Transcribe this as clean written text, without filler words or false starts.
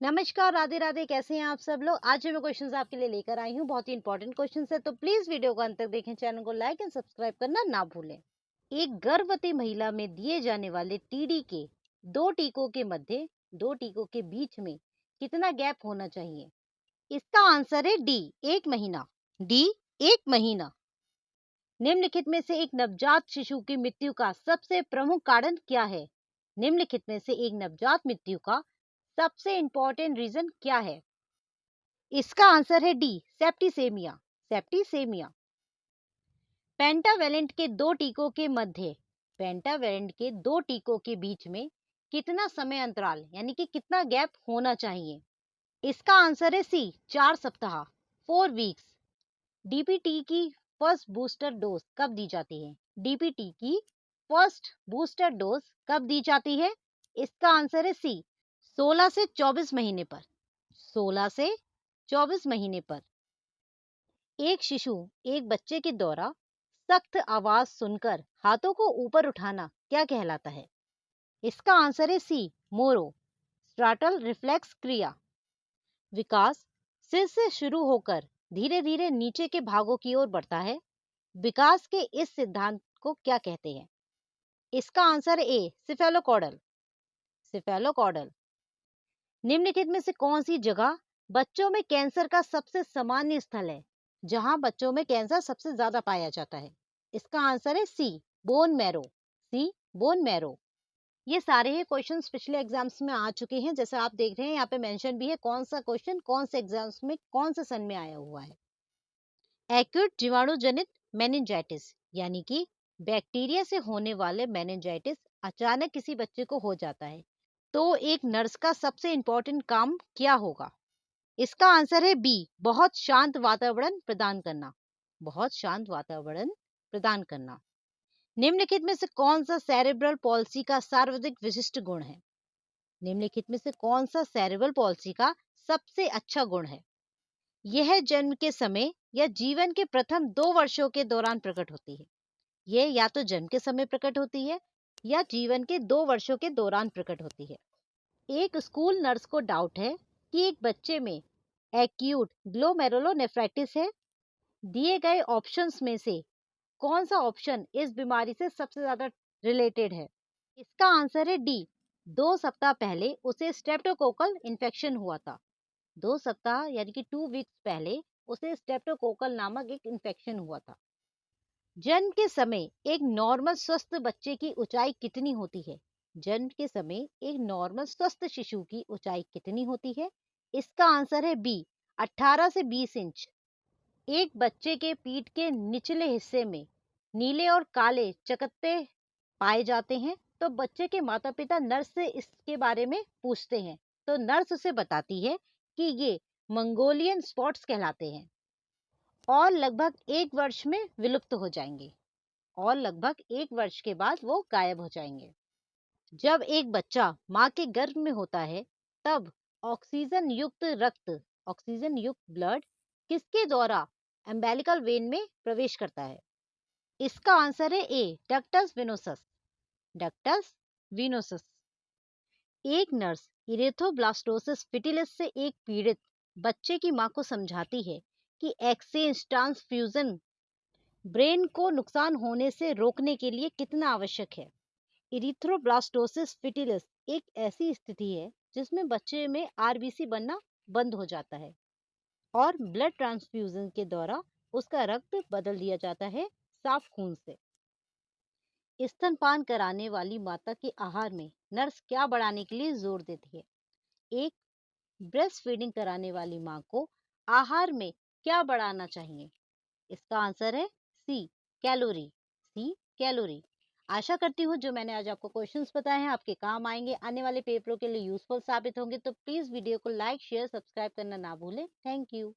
नमस्कार, राधे राधे। कैसे हैं आप सब लोग? आज जो मैं क्वेश्चंस आपके लिए लेकर आई हूँ बहुत ही इंपॉर्टेंट क्वेश्चंस है, तो प्लीज वीडियो को अंत तक देखें। चैनल को लाइक एंड सब्सक्राइब करना ना भूलें। एक गर्भवती महिला में दिए जाने वाले टीडी के दो टीकों के मध्य, दो टीकों के बीच में कितना गैप होना चाहिए? इसका आंसर है डी, 1 महीना। डी, 1 महीना। निम्नलिखित में से एक नवजात शिशु की मृत्यु का सबसे प्रमुख कारण क्या है? निम्नलिखित में से एक नवजात मृत्यु का सबसे इंपॉर्टेंट रीजन क्या है? इसका आंसर है डी, सेप्टिसेमिया। सेप्टिसेमिया। पेंटावेलेंट के दो टीकों के मध्य, पेंटावेलेंट के दो टीकों के बीच में कितना समय अंतराल यानी कि कितना गैप होना चाहिए? इसका आंसर है सी, 4 सप्ताह, 4 वीक्स। डीपीटी की फर्स्ट बूस्टर डोज कब दी जाती है? डीपीटी की फर्स्ट बूस्टर डोज कब दी जाती है? इसका आंसर है सी, 16 से 24 महीने पर। 16 से 24 महीने पर। एक शिशु, एक बच्चे के द्वारा सख्त आवाज सुनकर हाथों को ऊपर उठाना क्या कहलाता है? इसका आंसर है सी, मोरो, स्ट्राटल रिफ्लेक्स क्रिया। विकास सिर से शुरू होकर धीरे धीरे नीचे के भागों की ओर बढ़ता है। विकास के इस सिद्धांत को क्या कहते हैं? इसका आंसर ए, सिफेलोकॉडल। सिफेलोकॉडल। निम्नलिखित में से कौन सी जगह बच्चों में कैंसर का सबसे सामान्य स्थल है, जहां बच्चों में कैंसर सबसे ज्यादा पाया जाता है? इसका आंसर है सी, बोन मैरो। सी, बोन मैरो। ये सारे ही क्वेश्चंस पिछले एग्जाम्स में आ चुके हैं। जैसे आप देख रहे हैं यहाँ पे मेंशन भी है कौन सा क्वेश्चन कौन से एग्जाम्स में कौन से सन में आया हुआ है। एक्यूट जीवाणु जनित मेनिंजाइटिस यानी कि बैक्टीरिया से होने वाले मेनिंजाइटिस अचानक किसी बच्चे को हो जाता है, तो एक नर्स का सबसे इंपॉर्टेंट काम क्या होगा? इसका आंसर है बी, बहुत शांत वातावरण प्रदान करना। बहुत शांत वातावरण प्रदान करना। निम्नलिखित में से कौन सा सेरेब्रल पॉलिसी का सर्वाधिक विशिष्ट गुण है? निम्नलिखित में से कौन सा सेरेब्रल पॉलिसी का सबसे अच्छा गुण है? यह जन्म के समय या जीवन के प्रथम 2 वर्षों के दौरान प्रकट होती है। यह या तो जन्म के समय प्रकट होती है या जीवन के 2 वर्षों के दौरान प्रकट होती है। एक स्कूल नर्स को डाउट है कि एक बच्चे में एक्यूट ग्लोमेरुलोनेफ्राइटिस है। दिए गए ऑप्शंस में से कौन सा ऑप्शन इस बीमारी से सबसे ज्यादा रिलेटेड है? इसका आंसर है डी, 2 सप्ताह पहले उसे स्ट्रेप्टोकोकल इन्फेक्शन हुआ था। 2 सप्ताह यानी कि 2 वीक्स पहले उसे स्ट्रेप्टोकोकल नामक एक इन्फेक्शन हुआ था। जन्म के समय एक नॉर्मल स्वस्थ बच्चे की ऊंचाई कितनी होती है? जन्म के समय एक नॉर्मल स्वस्थ शिशु की ऊंचाई कितनी होती है? इसका आंसर है बी, 18 से 20 इंच। एक बच्चे के पीठ के निचले हिस्से में नीले और काले चकत्ते पाए जाते हैं, तो बच्चे के माता पिता नर्स से इसके बारे में पूछते हैं, तो नर्स उसे बताती है कि ये मंगोलियन स्पॉट्स कहलाते हैं और लगभग 1 वर्ष में विलुप्त हो जाएंगे और लगभग 1 वर्ष के बाद वो गायब हो जाएंगे। जब एक बच्चा माँ के गर्भ में होता है, तब ऑक्सीजन युक्त रक्त, ऑक्सीजन युक्त ब्लड किसके द्वारा एम्बेलिकल वेन में प्रवेश करता है? इसका आंसर है ए, डक्टस वेनोसस। Ductus venosus. एक नर्स इरेथ्रोब्लास्टोसिस फिटिलिस से एक पीड़ित बच्चे की मां को समझाती है कि एक्सचेंज ट्रांसफ्यूजन ब्रेन को नुकसान होने से रोकने के लिए कितना आवश्यक है? इरिथ्रोब्लास्टोसिस फिटिलिस एक ऐसी स्थिति है जिसमें बच्चे में आरबीसी बनना बंद हो जाता है और ब्लड ट्रांसफ्यूजन के द्वारा उसका रक्त बदल दिया जाता है साफ खून से। स्तनपान कराने वाली माता के आहार में नर्स क्या बढ़ाने के लिए जोर देती है? एक ब्रेस्ट फीडिंग कराने वाली माँ को आहार में क्या बढ़ाना चाहिए? इसका आंसर है सी, कैलोरी। सी, कैलोरी। आशा करती हूँ जो मैंने आज आपको क्वेश्चंस बताए हैं आपके काम आएंगे, आने वाले पेपरों के लिए यूजफुल साबित होंगे। तो प्लीज वीडियो को लाइक शेयर सब्सक्राइब करना ना भूलें। Thank you.